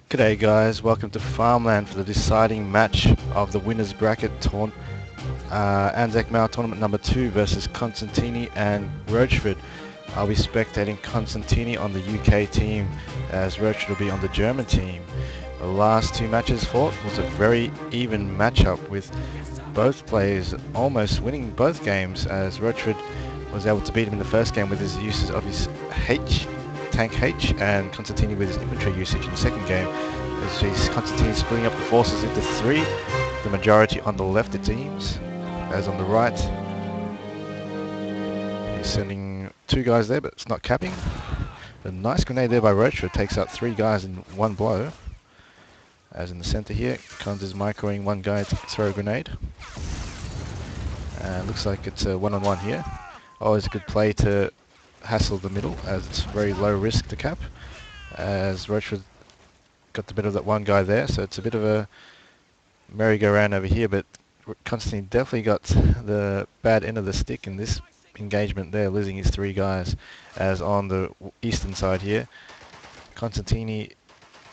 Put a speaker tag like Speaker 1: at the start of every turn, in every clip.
Speaker 1: G'day guys, welcome to Farmland for the deciding match of the winners bracket Anzac Male Tournament number 2 versus Consitini and Rochford. I'll be spectating Consitini on the UK team as Rochford will be on the German team. The last two matches fought was a very even matchup with both players almost winning both games as Rochford was able to beat him in the first game with his uses of his tank H, and Consitini with his infantry usage in the second game. As he's Consitini splitting up the forces into three, the majority on the left it seems, as on the right he's sending two guys there but it's not capping. A nice grenade there by Rochford, takes out three guys in one blow. As in the center here, Cons is microing one guy to throw a grenade. And looks like it's a one-on-one here. Always a good play to hassle the middle as it's very low risk to cap. As Rochford got the bit of that one guy there, so it's a bit of a merry-go-round over here, but Consitini definitely got the bad end of the stick in this engagement there, losing his three guys. As on the eastern side here, Consitini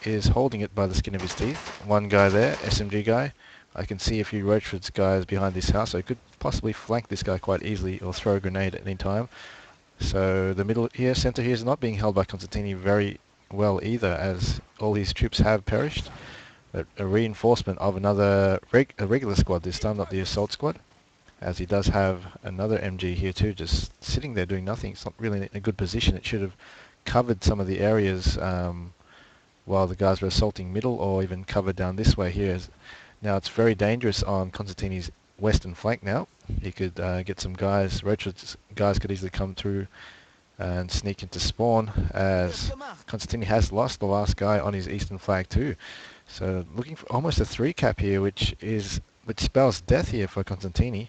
Speaker 1: is holding it by the skin of his teeth. One guy there, SMG guy. I can see a few Rochford's guys behind this house, so I could possibly flank this guy quite easily or throw a grenade at any time. So the middle here, center here is not being held by Consitini very well either, as all his troops have perished. A reinforcement of another a regular squad this time, not the assault squad, as he does have another MG here too, just sitting there doing nothing. It's not really in a good position. It should have covered some of the areas while the guys were assaulting middle, or even covered down this way here. Now it's very dangerous on Consitini's western flank now. He could get some guys, Rochford's guys could easily come through and sneak into spawn, as Consitini has lost the last guy on his eastern flank too. So looking for almost a 3 cap here, which spells death here for Consitini.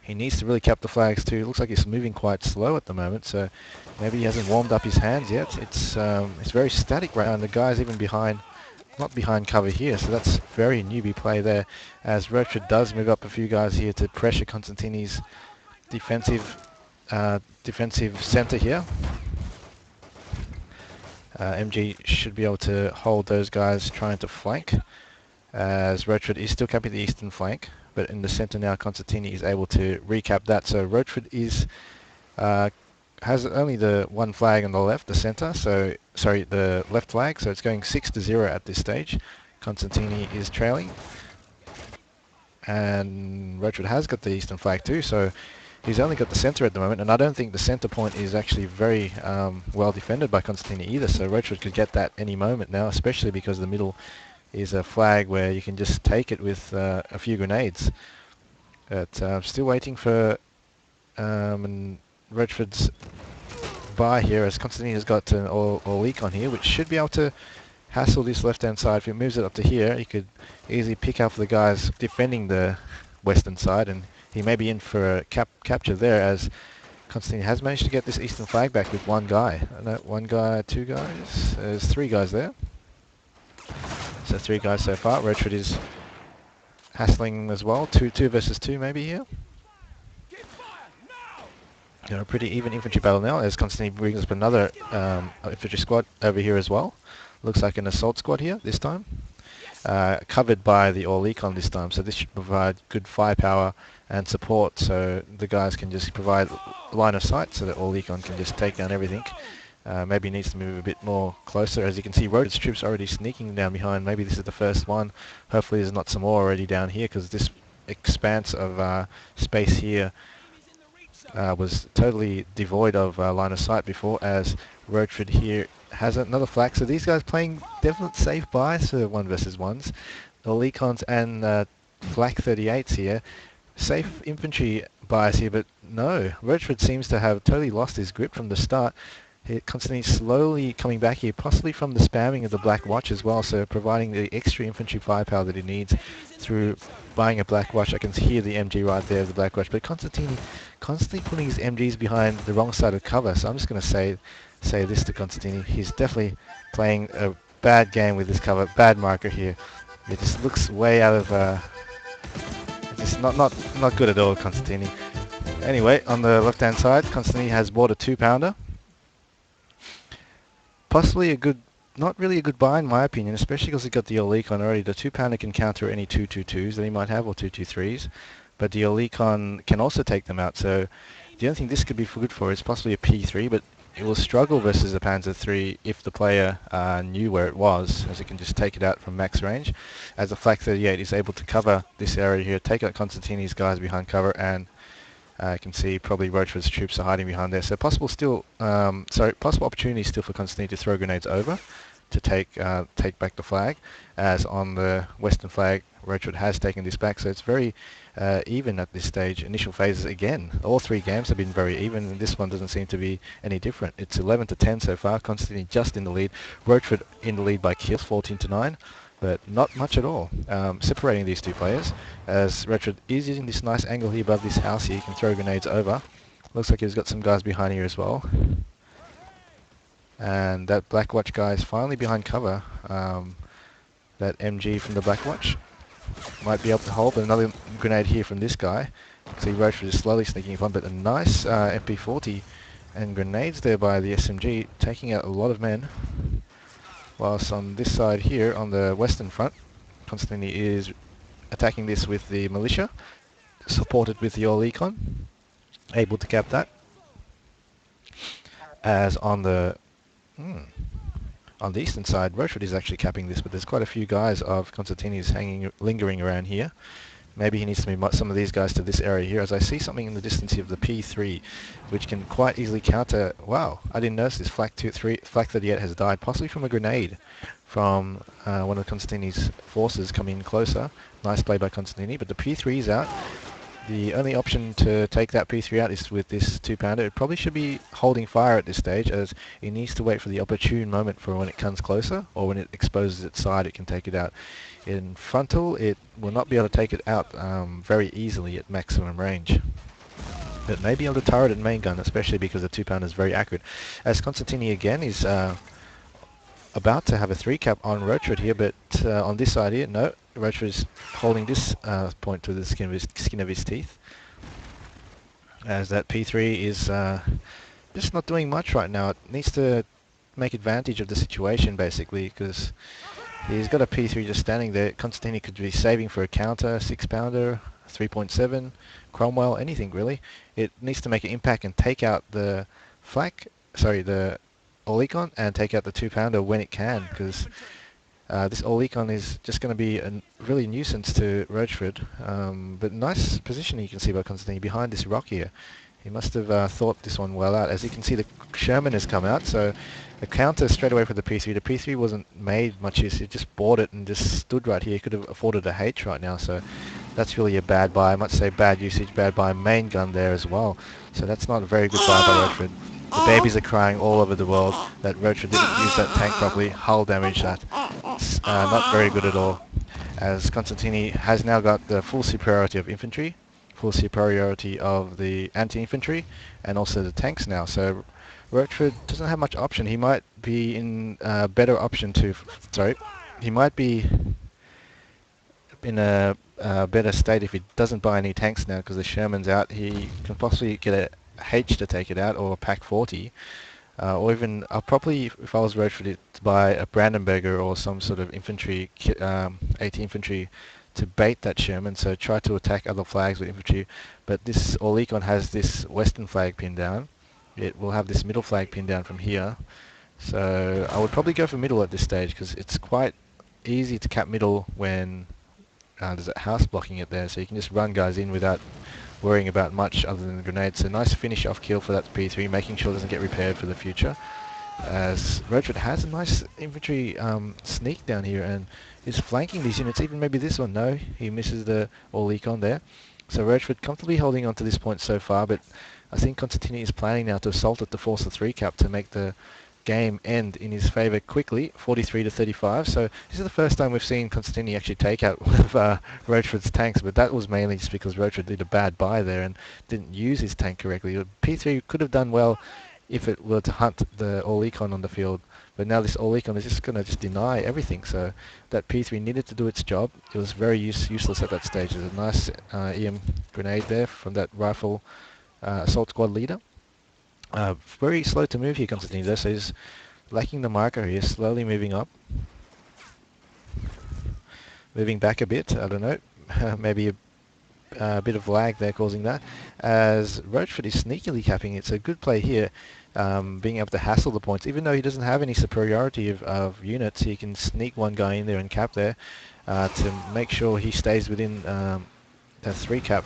Speaker 1: He needs to really cap the flags too. Looks like he's moving quite slow at the moment, so maybe he hasn't warmed up his hands yet. It's very static right now, and the guy's even not behind cover here, so that's very newbie play there, as Rochford does move up a few guys here to pressure Consitini's defensive center here. MG should be able to hold those guys trying to flank, as Rochford is still capping the eastern flank, but in the center now Consitini is able to recap that. So Rochford has only the one flag on the left, the center, the left flag, so it's going 6-0 at this stage. Consitini is trailing, and Rochford has got the eastern flag too, so he's only got the center at the moment, and I don't think the center point is actually very well defended by Consitini either, so Rochford could get that any moment now, especially because the middle is a flag where you can just take it with a few grenades. But I'm still waiting for Rochford's buy here, as Consitini has got an all leak on here, which should be able to hassle this left-hand side. If he moves it up to here, he could easily pick up the guys defending the western side, and he may be in for a capture there, as Consitini has managed to get this eastern flag back with one guy. No, one guy, two guys. There's three guys there. So 3 guys so far. Rochford is hassling as well. 2 versus 2 maybe here. A pretty even infantry battle now, as Consitini brings up another infantry squad over here as well. Looks like an assault squad here this time. Covered by the Orlikon this time, so this should provide good firepower and support, so the guys can just provide line of sight so that Orlikon can just take down everything. Maybe needs to move a bit more closer. As you can see, Rochford's troops already sneaking down behind. Maybe this is the first one. Hopefully there's not some more already down here, because this expanse of space here was totally devoid of line of sight before, as Rochford here has another flag. So these guys playing definite safe buys for 1 versus 1s. The Lekons and Flak 38s here. Safe infantry buys here, but no. Rochford seems to have totally lost his grip from the start. Constantly slowly coming back here, possibly from the spamming of the Black Watch as well, so providing the extra infantry firepower that he needs through buying a Black Watch. I can hear the MG right there, the Black Watch, but Consitini constantly putting his MGs behind the wrong side of cover, so I'm just going to say this to Consitini. He's definitely playing a bad game with this cover, bad marker here. It just looks way out of, it's not good at all, Consitini. Anyway, on the left-hand side, Consitini has bought a 2-pounder. Possibly a good not really a good buy in my opinion, especially because he got the Olicon already. The 2-pounder can counter any 2-2-2s that he might have, or 2-2-3s, but the Olicon can also take them out. So the only thing this could be good for is possibly a P3, but it will struggle versus a Panzer III if the player knew where it was, as it can just take it out from max range. As the Flak 38 is able to cover this area here, take out Consitini's guys behind cover, and you can see probably Rochford's troops are hiding behind there. So possible opportunity still for Consitini to throw grenades over to take back the flag. As on the western flag, Rochford has taken this back. So it's very even at this stage. Initial phases again. All three games have been very even, and this one doesn't seem to be any different. It's 11-10 so far. Consitini just in the lead. Rochford in the lead by kills, 14-9. But not much at all, separating these two players, as Rochford is using this nice angle here above this house here. He can throw grenades over. Looks like he's got some guys behind here as well. And that Black Watch guy is finally behind cover. That MG from the Black Watch might be able to hold, but another grenade here from this guy. See Rochford is slowly sneaking upon, but a nice MP40 and grenades there by the SMG, taking out a lot of men. Whilst on this side here, on the western front, Consitini is attacking this with the militia, supported with the Olicon, able to cap that. As on the eastern side, Rochford is actually capping this, but there's quite a few guys of Consitini's lingering around here. Maybe he needs to move some of these guys to this area here, as I see something in the distance here of the P3, which can quite easily counter. Wow, I didn't notice this. Flak 38 has died, possibly from a grenade from one of Consitini's forces coming in closer. Nice play by Consitini, but the P3 is out. The only option to take that P3 out is with this 2-pounder. It probably should be holding fire at this stage, as it needs to wait for the opportune moment for when it comes closer, or when it exposes its side it can take it out. In frontal, it will not be able to take it out very easily at maximum range. But may be able to turret and main gun, especially because the 2-pounder is very accurate. As Consitini again is about to have a 3-cap on Rochford here, but on this side here, no. Rochford is holding this point to the skin of his teeth, as that P3 is just not doing much right now. It needs to make advantage of the situation, basically, because he's got a P3 just standing there. Consitini could be saving for a counter, 6-pounder, 3.7, Cromwell, anything really. It needs to make an impact and take out the the Olicon, and take out the 2-pounder when it can, because this Olicon is just going to be a really nuisance to Rochford. But nice position you can see by Consitini behind this rock here. He must have thought this one well out. As you can see, the Sherman has come out, so the counter straight away for the P3. The P3 wasn't made much use. He just bought it and just stood right here. He could have afforded a H right now, so that's really a bad buy. I might say bad usage, bad buy. Main gun there as well. So that's not a very good buy by Rochford. The babies are crying all over the world that Rochford didn't use that tank properly. Hull damage that. It's not very good at all, as Consitini has now got the full superiority of infantry, full superiority of the anti-infantry, and also the tanks now. So Rochford doesn't have much option. He might be in a better option to... he might be in a better state if he doesn't buy any tanks now, because the Sherman's out. He can possibly get a H to take it out, or a Pack 40. Or even, I'll probably, if I was Rochford, to buy a Brandenburger or some sort of infantry, AT infantry, to bait that Sherman, so try to attack other flags with infantry. But this Olicon has this western flag pinned down. It will have this middle flag pinned down from here. So I would probably go for middle at this stage, because it's quite easy to cap middle when there's a house blocking it there, so you can just run guys in without worrying about much other than the grenades. So nice finish off kill for that P3, making sure it doesn't get repaired for the future. As Rochford has a nice infantry sneak down here and is flanking these units, even maybe this one. No, he misses the Olicon there. So Rochford comfortably holding on to this point so far, but I think Consitini is planning now to assault it to force the 3-cap to make the game end in his favour quickly, 43-35. So this is the first time we've seen Consitini actually take out one of Rochford's tanks, but that was mainly just because Rochford did a bad buy there and didn't use his tank correctly. P3 could have done well if it were to hunt the Olicon on the field, but now this Olicon is just going to deny everything, so that P3 needed to do its job. It was very useless at that stage. There's a nice EM grenade there from that rifle assault squad leader. Very slow to move here, Consitini, though, so he's lacking the marker here, slowly moving up. Moving back a bit, I don't know, maybe a bit of lag there causing that. As Rochford is sneakily capping, it's a good play here, being able to hassle the points. Even though he doesn't have any superiority of units, he can sneak one guy in there and cap there to make sure he stays within the 3 cap,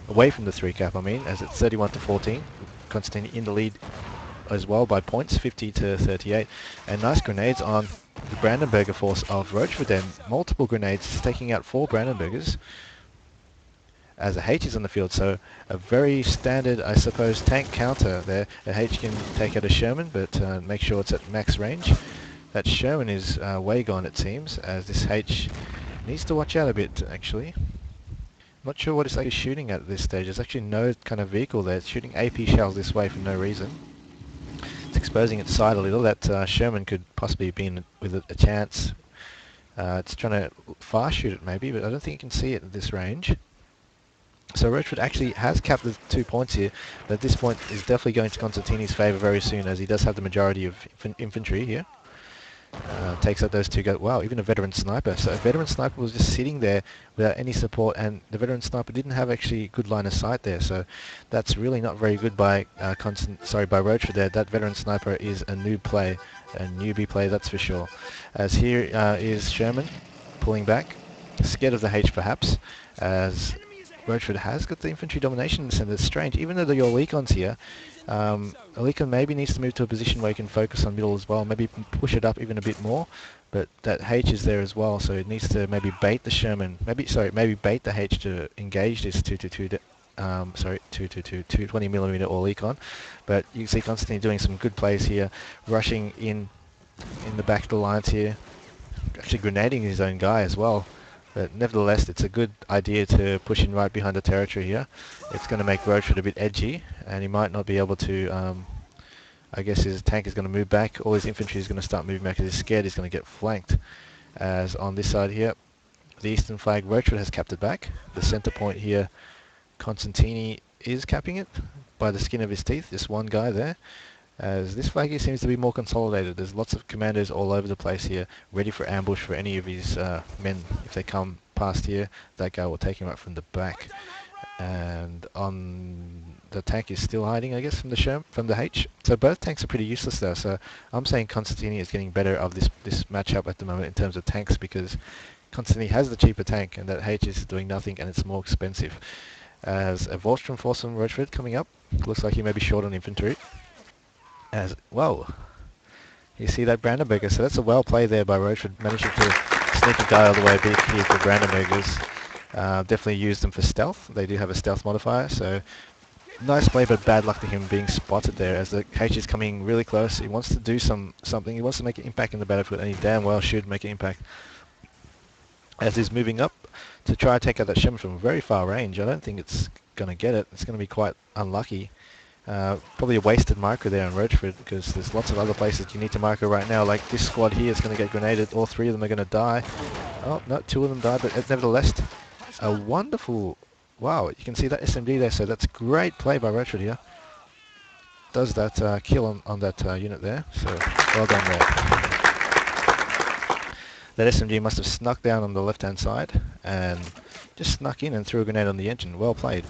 Speaker 1: away from the 3 cap I mean, as it's 31 to 14. Consitini in the lead as well by points, 50 to 38. And nice grenades on the Brandenburger force of Rochford then. Multiple grenades, taking out 4 Brandenburgers as a H is on the field. So a very standard, I suppose, tank counter there. A H can take out a Sherman, but make sure it's at max range. That Sherman is way gone, it seems, as this H needs to watch out a bit, actually. Not sure what it's actually shooting at this stage. There's actually no kind of vehicle there. It's shooting AP shells this way for no reason. It's exposing its side a little. That Sherman could possibly be in with a chance. It's trying to fast shoot it maybe, but I don't think you can see it at this range. So Rochford actually has capped the 2 points here, but at this point is definitely going to Consitini's favour very soon, as he does have the majority of infantry here. Takes out those 2 guys. Wow, even a veteran sniper. So a veteran sniper was just sitting there without any support, and the veteran sniper didn't have actually good line of sight there. So that's really not very good by by Rochford there. That veteran sniper is a new play, a newbie play, that's for sure. As here is Sherman pulling back, scared of the H perhaps, as Rochford has got the infantry domination in the centre. It's strange, even though the Orlecon's here, Orlecon maybe needs to move to a position where he can focus on middle as well, maybe push it up even a bit more, but that H is there as well, so it needs to maybe bait the Sherman, maybe bait the H to engage this 222, 220mm Orlecon. But you can see Consitini doing some good plays here, rushing in the back of the lines here, actually grenading his own guy as well. But nevertheless, it's a good idea to push in right behind the territory here. It's going to make Rochford a bit edgy, and he might not be able to, I guess his tank is going to move back. All his infantry is going to start moving back because he's scared he's going to get flanked. As on this side here, the eastern flag, Rochford has capped it back. The centre point here, Consitini is capping it by the skin of his teeth. Just one guy there. As this flag here seems to be more consolidated. There's lots of commandos all over the place here, ready for ambush for any of his men. If they come past here, that guy will take him out from the back. And on the tank is still hiding, I guess, from the H. So both tanks are pretty useless there. So I'm saying Consitini is getting better of this matchup at the moment in terms of tanks, because Consitini has the cheaper tank, and that H is doing nothing, and it's more expensive. As a Wallstrom force from Rochford coming up, looks like he may be short on infantry. Whoa, you see that Brandenburger, so that's a well play there by Rochford, managing to sneak a guy all the way back here for Brandenburgers. Definitely use them for stealth. They do have a stealth modifier, so nice play, but bad luck to him being spotted there as the H is coming really close. He wants to do something, he wants to make an impact in the battlefield, and he damn well should make an impact. As he's moving up to try to take out that Sherman from very far range. I don't think it's going to get it. It's going to be quite unlucky. Probably a wasted marker there on Rochford, because there's lots of other places you need to marker right now. Like this squad here is going to get grenaded. All 3 of them are going to die. Oh, no, 2 of them died, but nevertheless, a wonderful... Wow, you can see that SMD there, so that's great play by Rochford here. Does that kill on that unit there, so well done there. That SMG must have snuck down on the left-hand side and just snuck in and threw a grenade on the engine. Well played.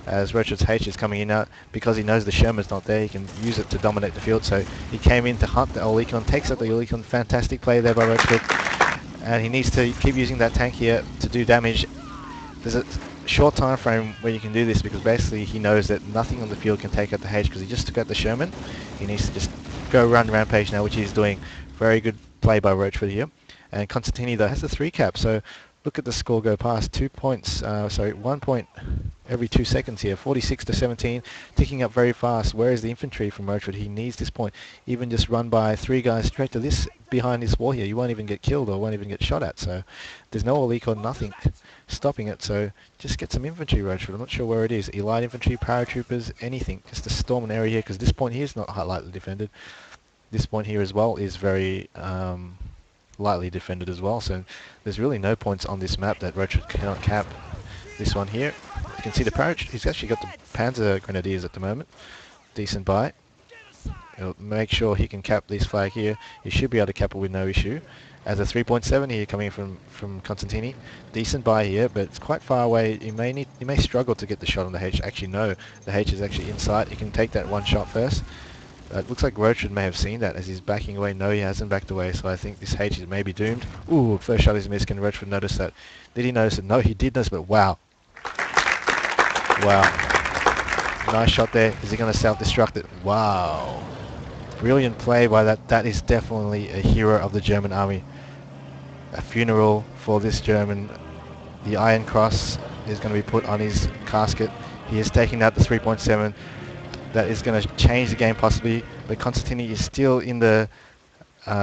Speaker 1: As Rochford's H is coming in now, because he knows the Sherman's not there, he can use it to dominate the field. So he came in to hunt the Orlecon, takes out the Orlecon. Fantastic play there by Rochford. And he needs to keep using that tank here to do damage. There's a short time frame where you can do this, because basically he knows that nothing on the field can take out the H, because he just took out the Sherman. He needs to just go run rampage now, which he's doing. Very good play by Rochford here. And Consitini though has the 3 cap, so look at the score go past. 2 points, 1 point every 2 seconds here. 46 to 17, ticking up very fast. Where is the infantry from Rochford? He needs this point. Even just run by 3 guys straight to this behind this wall here, you won't even get killed or won't even get shot at. So there's no Orlecon, nothing stopping it. So just get some infantry, Rochford. I'm not sure where it is. Elite infantry, paratroopers, anything. Just to storm an area here, because this point here is not lightly defended. This point here as well is very lightly defended as well, so there's really no points on this map that Rochford cannot cap. This one here, you can see the parachute, he's actually got the Panzer Grenadiers at the moment. Decent buy. He'll make sure he can cap this flag here. He should be able to cap it with no issue. As a 3.7 here coming from Consitini. Decent buy here, but it's quite far away. He may struggle to get the shot on the H. Actually, no, the H is actually in sight. He can take that one shot first. It looks like Rochford may have seen that as he's backing away. No, he hasn't backed away, so I think this H is maybe doomed. Ooh, first shot is missed. Can Rochford notice that? Did he notice it? No, he did notice, but wow. Wow. Nice shot there. Is he going to self-destruct it? Wow. Brilliant play by that. That is definitely a hero of the German army. A funeral for this German. The Iron Cross is going to be put on his casket. He is taking out the 3.7. That is going to change the game possibly, but Consitini is still in the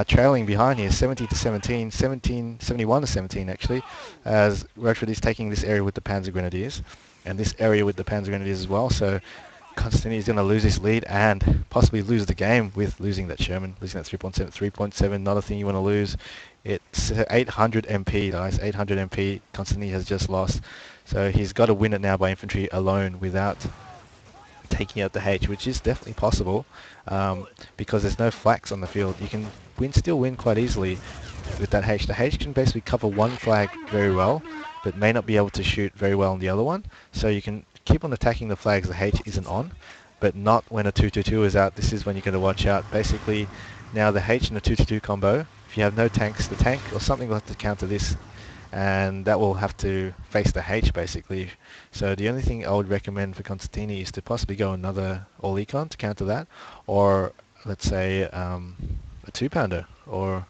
Speaker 1: trailing behind here, 70 to 17, 71 to 17 actually, as Rochford is taking this area with the Panzer Grenadiers, and this area with the Panzer Grenadiers as well, so Consitini is going to lose this lead and possibly lose the game with losing that Sherman, losing that 3.7, 3.7, not a thing you want to lose. It's 800 MP, guys, 800 MP, Consitini has just lost, so he's got to win it now by infantry alone without taking out the H, which is definitely possible because there's no flags on the field. You can still win quite easily with that H. The H can basically cover one flag very well, but may not be able to shoot very well on the other one. So you can keep on attacking the flags the H isn't on, but not when a 222 is out. This is when you're going to watch out. Basically, now the H and the 222 combo, if you have no tanks, the tank or something will have to counter this, and that will have to face the H basically. So the only thing I would recommend for Consitini is to possibly go another all-econ to counter that, or let's say a 2-pounder or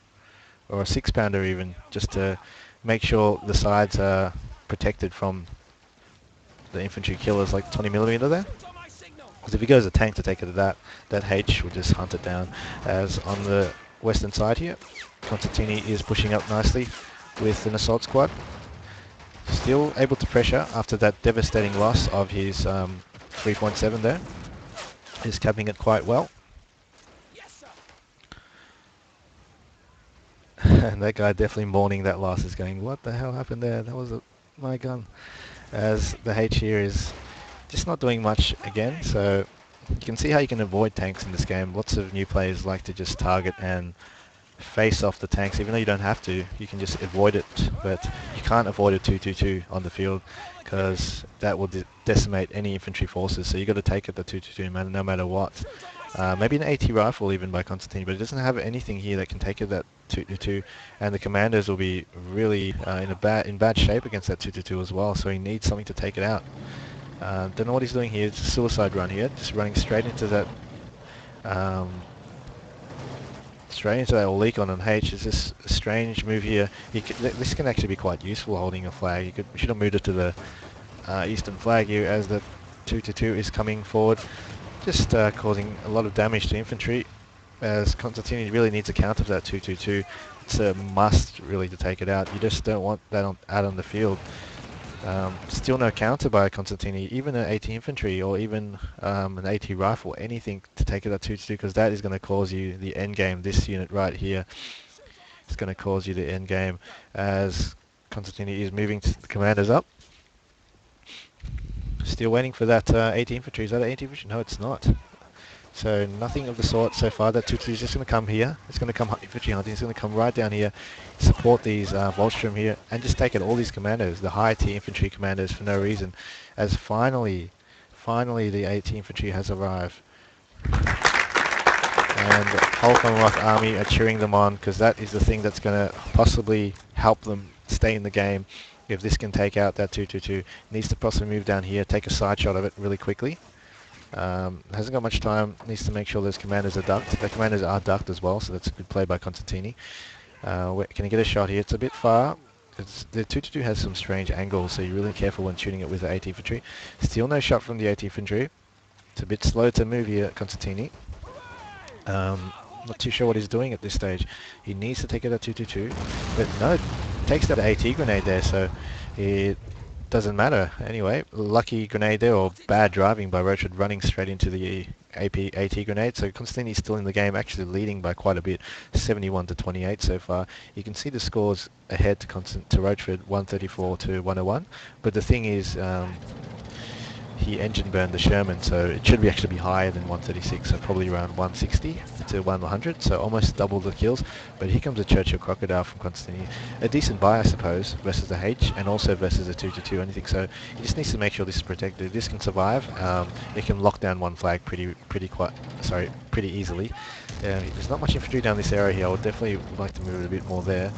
Speaker 1: a 6-pounder even, just to make sure the sides are protected from the infantry killers like 20mm there. Because if he goes a tank to take it to that H will just hunt it down. As on the western side here, Consitini is pushing up nicely with an assault squad. Still able to pressure after that devastating loss of his 3.7 there. He's capping it quite well. And that guy definitely mourning that loss is going, what the hell happened there? That was my gun. As the H here is just not doing much again, so you can see how you can avoid tanks in this game. Lots of new players like to just target and face off the tanks, even though you don't have to. You can just avoid it, but you can't avoid a 222 on the field because that will decimate any infantry forces. So you got to take it the 222 no matter what. Maybe an AT rifle even by Consitini, but it doesn't have anything here that can take it that 222, and the commanders will be really in bad shape against that 222 as well. So he needs something to take it out. Don't know what he's doing here. It's a suicide run here, just running straight into that. Straight into that all-econ on H. It's just a strange move here. This can actually be quite useful holding a flag. We should have moved it to the eastern flag here as the 222 is coming forward, just causing a lot of damage to infantry, as Consitini really needs a counter for that 222. It's a must really to take it out. You just don't want that out on the field. Still no counter by Consitini, even an AT infantry or even an AT rifle, anything to take it at 2-2, because that is going to cause you the end game. This unit right here is going to cause you the end game as Consitini is moving the commanders up. Still waiting for that AT infantry. Is that an AT infantry? No, it's not. So nothing of the sort so far. That 2-2 is just going to come here. It's going to come infantry hunting. It's going to come right down here, support these Volstrom here, and just take out all these commandos, the high tier infantry commanders, for no reason. As finally the AT infantry has arrived. And the whole Commonwealth Army are cheering them on, because that is the thing that's going to possibly help them stay in the game. If this can take out that 2-2-2, needs to possibly move down here, take a side shot of it really quickly. Hasn't got much time, needs to make sure those commanders are ducked. The commanders are ducked as well, so that's a good play by Consitini. Can he get a shot here? It's a bit far. The 2-2 has some strange angles, so you're really careful when shooting it with the AT infantry. Still no shot from the AT infantry. It's a bit slow to move here, Consitini. Not too sure what he's doing at this stage. He needs to take it at 2-2-2, but no, takes that AT grenade there, so it doesn't matter. Anyway, lucky grenade there, or bad driving by Rochford, running straight into the AT grenade. So Consitini's still in the game, actually leading by quite a bit, 71 to 28 so far. You can see the scores ahead to Rochford, 134 to 101. But the thing is, he engine burned the Sherman, so it should actually be higher than 136, so probably around 160 to 100, so almost double the kills. But here comes a Churchill Crocodile from Consitini. A decent buy, I suppose, versus the H, and also versus a 2-2 anything, so he just needs to make sure this is protected. This can survive. It can lock down one flag pretty easily. There's not much infantry down this area here. I would definitely like to move it a bit more there.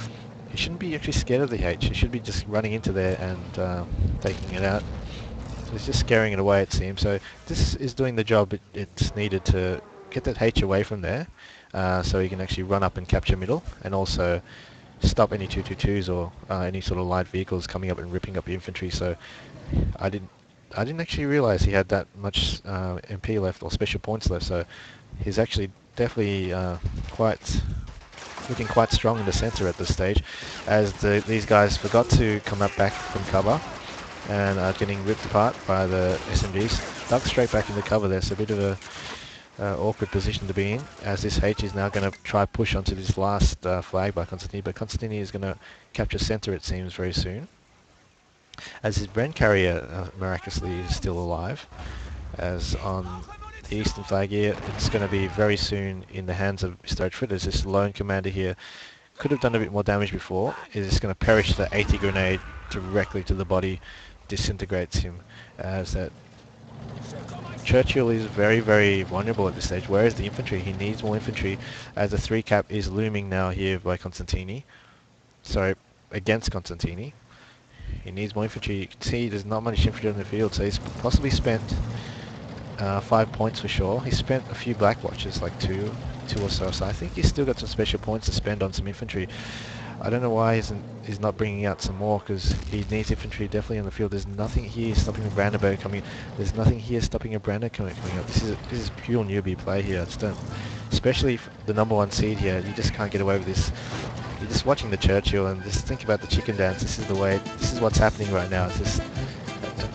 Speaker 1: He shouldn't be actually scared of the H. He should be just running into there and taking it out. So it's just scaring it away, it seems. So this is doing the job it's needed to get that H away from there, so he can actually run up and capture middle, and also stop any 222s or any sort of light vehicles coming up and ripping up the infantry. So I didn't actually realise he had that much MP left, or special points left. So he's actually definitely looking quite strong in the centre at this stage, as these guys forgot to come up back from cover and are getting ripped apart by the SMGs. Ducked straight back into cover there, so a bit of a awkward position to be in, as this H is now going to try push onto this last flag by Consitini, but Consitini is going to capture centre, it seems, very soon, as his Bren carrier miraculously is still alive, as on the eastern flag here, it's going to be very soon in the hands of Mr. Rochford, as this lone commander here could have done a bit more damage before, is just going to perish the 80 grenade directly to the body, disintegrates him, as that Churchill is very, very vulnerable at this stage. Whereas the infantry, he needs more infantry, as a 3 cap is looming now here by Consitini. Sorry, against Consitini. He needs more infantry. You can see there's not much infantry on the field, so he's possibly spent 5 points for sure. He spent a few black watches, like two or so, so I think he's still got some special points to spend on some infantry. I don't know why he's not bringing out some more, because he needs infantry definitely on the field. There's nothing here stopping a Brandenburg coming. There's nothing here stopping a Brandenburg coming up. This is pure newbie play here. It's done, especially the #1 seed here. You just can't get away with this. You're just watching the Churchill and just think about the chicken dance. This is the way. This is what's happening right now. It's just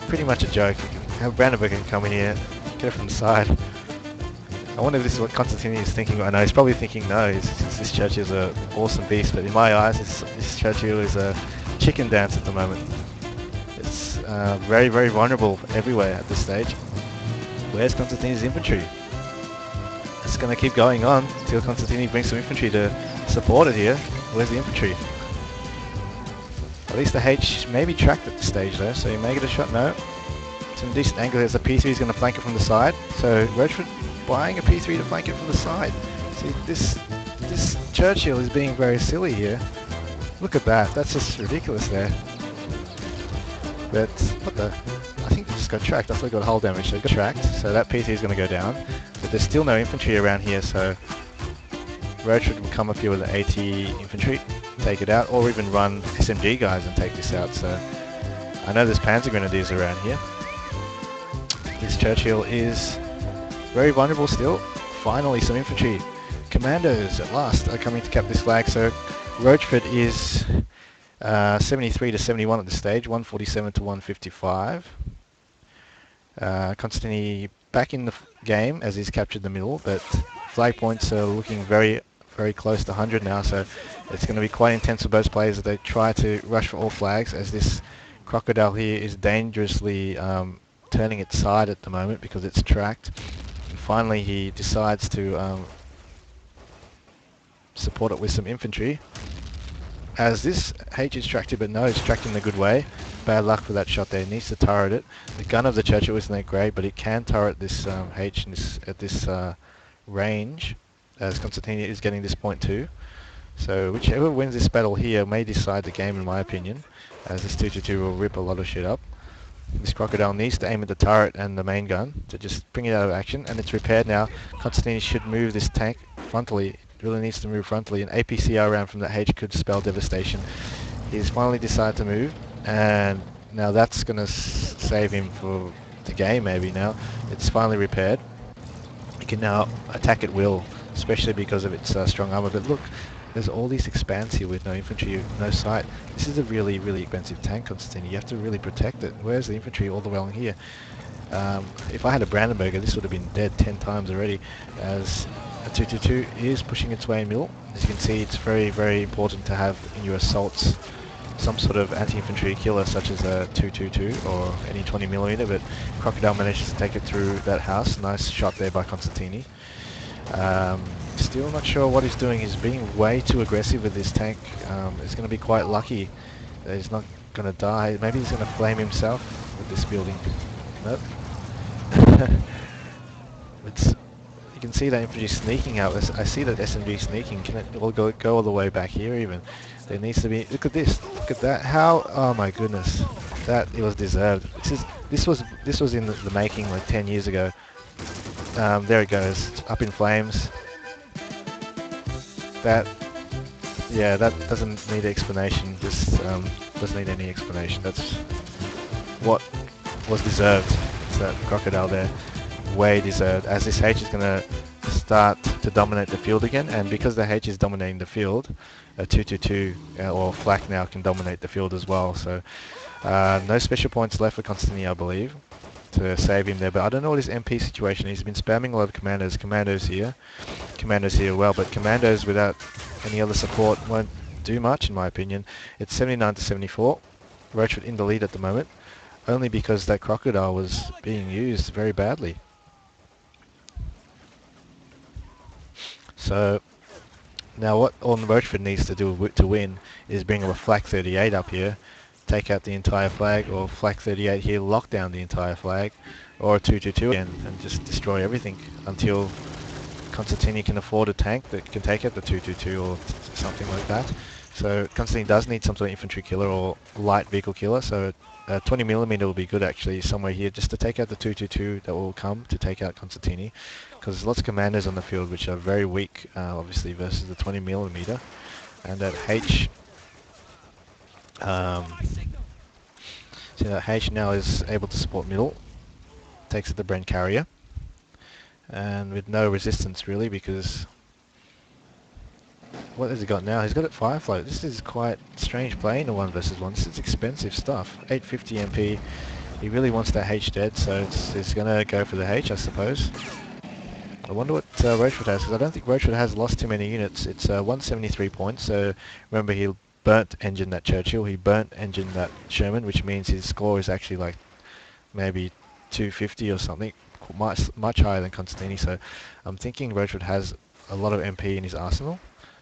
Speaker 1: pretty much a joke. How Brandenburg can come in here, get it from the side. I wonder if this is what Consitini is thinking right now. He's probably thinking, no, this Churchill's an awesome beast, but in my eyes, this Churchill is a chicken dance at the moment. It's very, very vulnerable everywhere at this stage. Where's Consitini's infantry? It's going to keep going on until Consitini brings some infantry to support it here. Where's the infantry? At least the H may be tracked at this stage though, so you may get a shot. No. It's in a decent angle. There's a P3 is going to flank it from the side. So Rochford buying a P3 to flank it from the side. See, this Churchill is being very silly here. Look at that. That's just ridiculous there. But what the? I think it just got tracked. I thought it got hull damage, so it got tracked. So that P3 is going to go down. But there's still no infantry around here, so Rochford will come up here with an AT infantry, take it out, or even run SMG guys and take this out. So I know there's Panzer Grenadiers around here. This Churchill is very vulnerable still. Finally some infantry. Commandos at last are coming to cap this flag. So Rochford is 73 to 71 at this stage, 147 to 155. Consitini back in the game as he's captured the middle, but flag points are looking very, very close to 100 now, so it's going to be quite intense for both players as they try to rush for all flags, as this Crocodile here is dangerously turning its side at the moment because it's tracked. And finally he decides to support it with some infantry, as this H is tracked, but no, it's tracked in a good way. Bad luck for that shot there. It needs to turret it. The gun of the Churchill isn't that great, but it can turret this H at this range, as Consitini is getting this point too. So whichever wins this battle here may decide the game, in my opinion, as this 2-2 will rip a lot of shit up. This Crocodile needs to aim at the turret and the main gun to just bring it out of action, and it's repaired now. Consitini should move this tank frontally. It really needs to move frontally. An APCR round from that H could spell devastation. He's finally decided to move, and now that's going to save him for the game maybe now. It's finally repaired. He can now attack at will, especially because of its strong armor. But look, there's all these expanse here with no infantry, no sight. This is a really, really expensive tank, Consitini. You have to really protect it. Where's the infantry all the way along here? If I had a Brandenburger, this would have been dead 10 times already, as a 222 is pushing its way in middle. As you can see, it's very, very important to have in your assaults some sort of anti-infantry killer such as a 222 or any 20mm, but Crocodile manages to take it through that house. Nice shot there by Consitini. Still not sure what he's doing. He's being way too aggressive with this tank. It's going to be quite lucky that he's not going to die. Maybe he's going to flame himself with this building. Nope. It's, you can see that infantry sneaking out. I see that SMG sneaking. Can it all go all the way back here even? There needs to be. Look at this. Look at that. How? Oh my goodness. That it was deserved. This was in the making like 10 years ago. There it goes. It's up in flames. That. Yeah, that doesn't need explanation. This doesn't need any explanation. That's what was deserved. It's that crocodile there. Way deserved, as this H is going to start to dominate the field again, and because the H is dominating the field, a 222 or flak now can dominate the field as well. So no special points left for Consitini, I believe, to save him there. But I don't know what his MP situation is. He's been spamming a lot of commandos here well, but commandos without any other support won't do much in my opinion. It's 79 to 74. Rochford in the lead at the moment, only because that crocodile was being used very badly. So now what Rochford needs to do to win is bring a flak 38 up here, take out the entire flag, or flak 38 here, lock down the entire flag, or a 222 and just destroy everything until Consitini can afford a tank that can take out the 222 or something like that. So Consitini does need some sort of infantry killer or light vehicle killer, so 20mm will be good actually somewhere here just to take out the 222 that will come to take out Consitini, because there's lots of commanders on the field which are very weak obviously versus the 20mm. And that H so that H now is able to support middle, takes it the Bren carrier, and with no resistance really, because what has he got now? He's got it Firefly. This is quite strange playing a 1 versus 1. This is expensive stuff. 850 MP. He really wants that H dead, so it's going to go for the H, I suppose. I wonder what Rochford has, because I don't think Rochford has lost too many units. It's 173 points, so remember he burnt engine that Churchill, he burnt engine that Sherman, which means his score is actually like maybe 250 or something, much higher than Consitini, so I'm thinking Rochford has a lot of MP in his arsenal.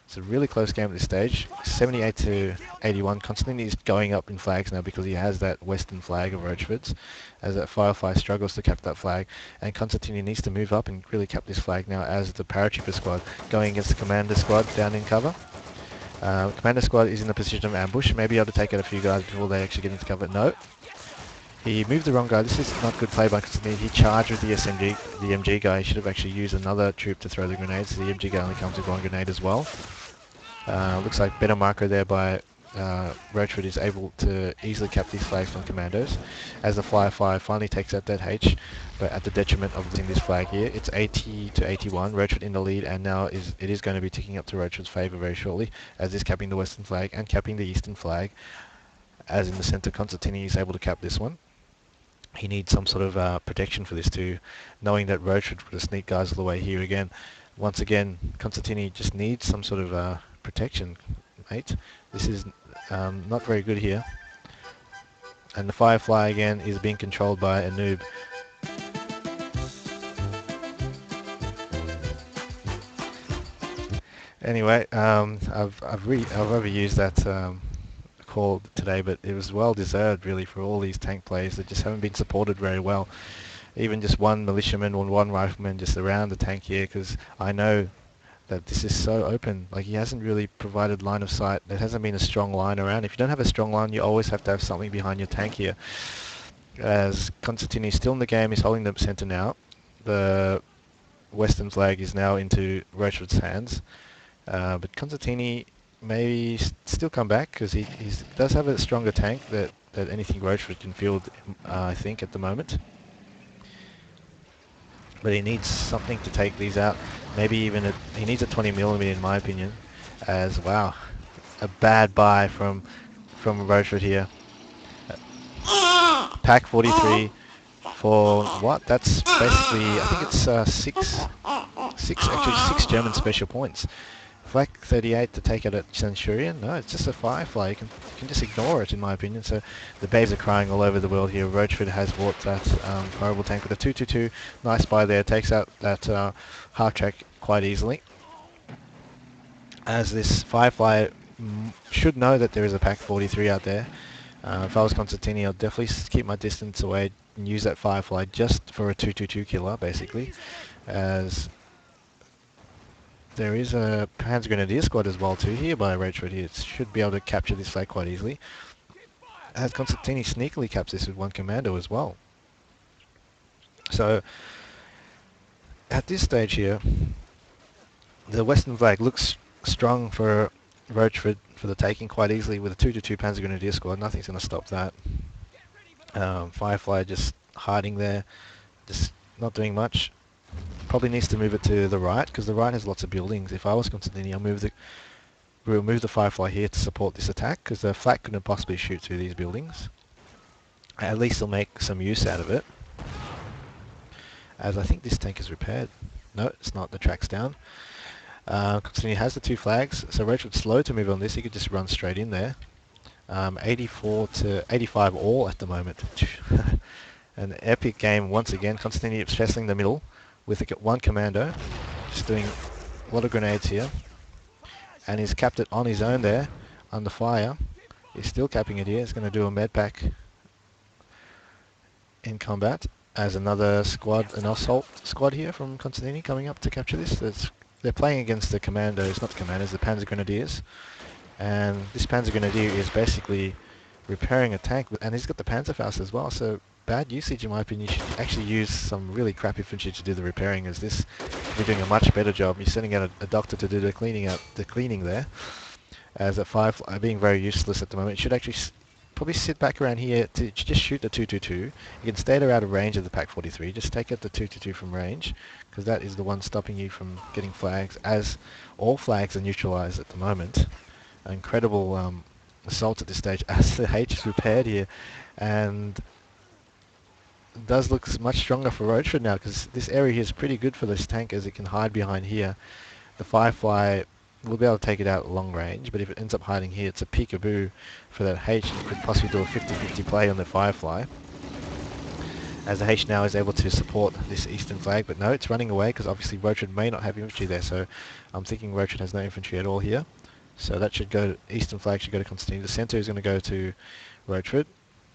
Speaker 1: It's a really close game at this stage. 78 to 81. Consitini is going up in flags now because he has that western flag of Rochford's, as that Firefly struggles to cap that flag, and Consitini needs to move up and really cap this flag now as the paratrooper squad going against the commander squad down in cover. Commander squad is in a position of ambush, maybe able to take out a few guys before they actually get into cover. No. He moved the wrong guy. This is not good play by Consitini. He charged with the MG guy. He should have actually used another troop to throw the grenades. The MG guy only comes with one grenade as well. Looks like better marker there by Rochford is able to easily cap these flags from commandos, as the Firefly finally takes out that H, but at the detriment of losing this flag here. It's 80 to 81. Rochford in the lead, and now it is going to be ticking up to Rochford's favour very shortly, as is capping the western flag and capping the eastern flag. As in the centre, Consitini is able to cap this one. He needs some sort of protection for this too, knowing that Rochford would sneak guys all the way here again. Once again, Consitini just needs some sort of protection, mate. This is not very good here. And the Firefly again is being controlled by a noob. Anyway, I've overused that call today, but it was well deserved really for all these tank players that just haven't been supported very well. Even just one militiaman or one rifleman just around the tank here, because I know that this is so open. Like, he hasn't really provided line of sight. There hasn't been a strong line around. If you don't have a strong line, you always have to have something behind your tank here. As Consitini is still in the game, he's holding the centre now. The western flag is now into Rochford's hands. But Consitini may still come back, because he does have a stronger tank that anything Rochford can field, I think, at the moment. But he needs something to take these out. Maybe even he needs a 20mm in my opinion. As wow, a bad buy from Rochford here. Pack 43 for what? That's basically, I think it's six German special points Flak 38 to take out a Centurion. No, it's just a Firefly. You can just ignore it, in my opinion. So the babes are crying all over the world here. Rochford has bought that horrible tank with a 222. Nice buy there. Takes out that half track quite easily. As this Firefly should know that there is a pack 43 out there. If I was Consitini, I'd definitely keep my distance away and use that Firefly just for a 222 killer, basically. As there is a Panzer Grenadier squad as well too here by Rochford here. It should be able to capture this flag quite easily. As Consitini sneakily caps this with one commando as well. So at this stage here, the western flag looks strong for Rochford for the taking quite easily with a 2-2 Panzer Grenadier squad. Nothing's going to stop that. Firefly just hiding there, just not doing much. Probably needs to move it to the right because the right has lots of buildings. If I was Consitini, we'll move the Firefly here to support this attack because the flak couldn't possibly shoot through these buildings. At least they'll make some use out of it. As I think this tank is repaired. No, it's not. The track's down. Consitini has the two flags, so Rochford's slow to move on this. He could just run straight in there. 84 to 85 all at the moment. An epic game once again. Consitini obsessing the middle with one commando, just doing a lot of grenades here. And he's capped it on his own there, under fire. He's still capping it here. He's going to do a med pack in combat. As another squad, an assault squad here from Consitini coming up to capture this. They're playing against the commandos, not the commanders, the Panzer Grenadiers. And this Panzer Grenadier is basically repairing a tank, and he's got the Panzerfaust as well, so bad usage in my opinion. You should actually use some really crap infantry to do the repairing, as this you're doing a much better job. You're sending out a doctor to do the cleaning there. As a Firefly being very useless at the moment. It should actually probably sit back around here to just shoot the 222. You can stay out of range of the Pack 43. Just take out the 222 from range, because that is the one stopping you from getting flags, as all flags are neutralized at the moment. Incredible assault at this stage as the H is repaired here, and it does look much stronger for Rochford now, because this area here is pretty good for this tank, as it can hide behind here. The Firefly will be able to take it out at long range, but if it ends up hiding here, it's a peekaboo for that H. You could possibly do a 50-50 play on the Firefly, as the H now is able to support this eastern flag. But no, it's running away because obviously Rochford may not have infantry there, so I'm thinking Rochford has no infantry at all here. So that should go, eastern flag should go to Consitini. The centre is going to go to Rochford.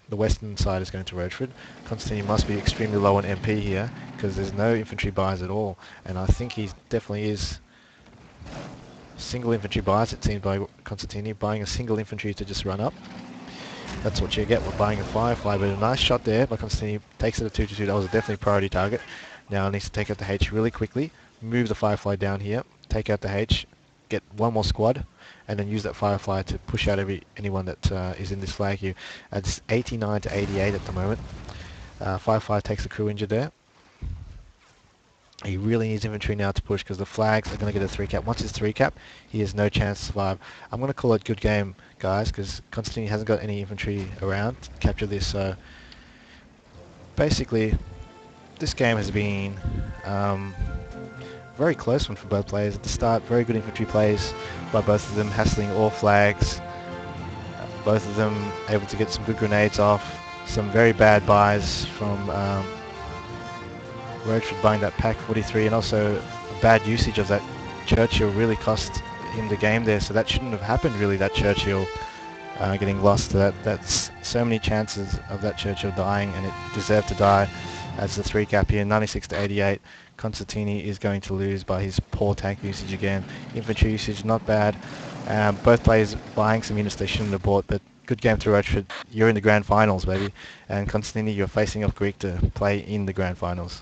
Speaker 1: The western side is going to Rochford. Consitini must be extremely low on MP here because there's no infantry buys at all, and I think he definitely is single infantry buys, it seems, by Consitini, buying a single infantry to just run up. That's what you get with buying a Firefly, but a nice shot there by Consitini. Takes it to 2-2. That was definitely a priority target. Now needs to take out the H really quickly, move the Firefly down here, take out the H, get one more squad, and then use that Firefly to push out anyone that is in this flag here. It's 89 to 88 at the moment. Firefly takes the crew injured there. He really needs infantry now to push because the flags are going to get a 3 cap. Once it's 3 cap, he has no chance to survive. I'm going to call it good game, guys, because Consitini hasn't got any infantry around to capture this. So basically, this game has been very close one for both players. At the start, very good infantry plays by both of them, hassling all flags. Both of them able to get some good grenades off. Some very bad buys from Rochford buying that Pack 43, and also bad usage of that Churchill really cost him the game there. So that shouldn't have happened really, that Churchill getting lost. That's so many chances of that Churchill dying, and it deserved to die. As the 3 cap here, 96 to 88. Consitini is going to lose by his poor tank usage again. Infantry usage not bad. Both players buying some units they shouldn't have bought, but good game to Rochford. You're in the grand finals, baby. And Consitini, you're facing off Greek to play in the grand finals.